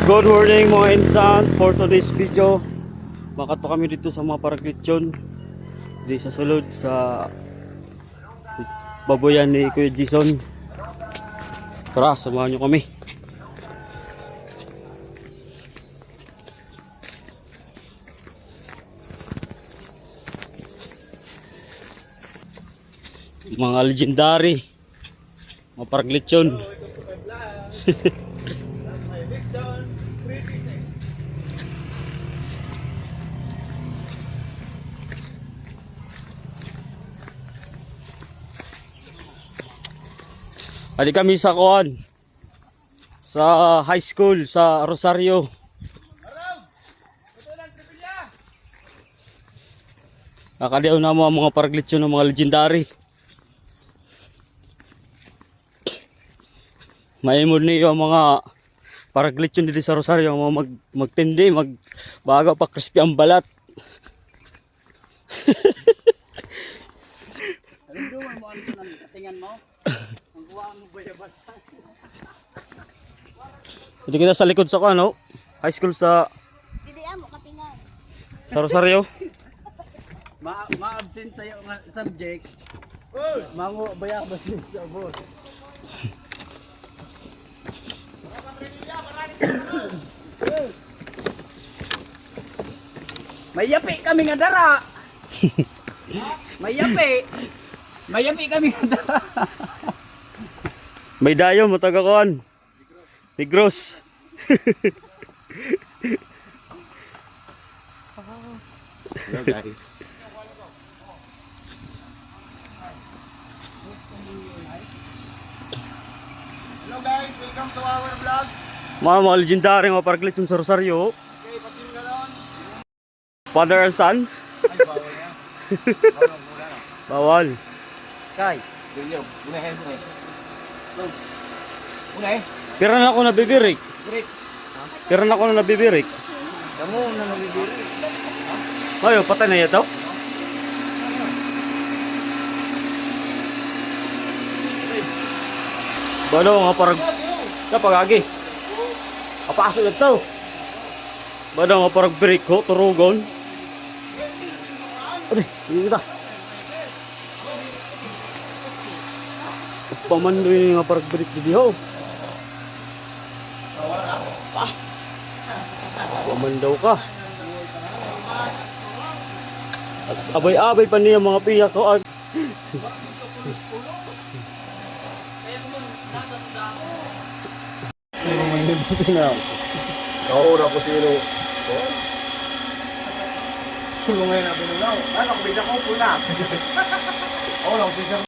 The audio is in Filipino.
Good morning mga insan. For today's video, makato kami dito sa mga paraglitsyon di sa sulod sa baboyan ni Kuya Jason. Tara, samahan nyo kami. Mga legendary, mga paraglitsyon. Adi kami sa kuan sa high school sa Rosario. Nakadiyaw na mo ang mga paraglitsyon ng mga legendary. Maimod niyo ang mga paraglitsyon dito sa Rosario, mga magtindi, magbaga pa crispy ang balat. Alam mo ano nang katingan mo? Ang kuwaan mo bayabas. Dito kita sa likod sa ano, high school sa Didiam mo katingan. sa Rosario. Ma-absent sa iyo nga subject. Mango bayabas din sa boss. May yapi kami nga dara. May yapi. May yapi kami nga dara. May dayo mo taga kuan. Negros. Hello guys. Hello guys, welcome to our vlog. Mga legendary mga paraglitsyon sa Rosario. Okay, pating galon. Father and son. Ay, bawal na. Bawal muna na. Bawal. Kay, dulyo, unahin mo eh. Unay, Pero na ako nabibirik. break. Pero na ako nabibirik. Kamu na nabibiri. Ayo, patay na yato. Bano nga parag kapagagi. Apaso na to. Bano nga parag break ko turugon. Ade, hindi kita. Pamandoy nga parag break di ho. Pamandaw ka. At abay-abay pa niya mga piya ko. Kaura ko sino. Sulungay na pinulaw. Ano, bida ko pula. Oh, lang si Sir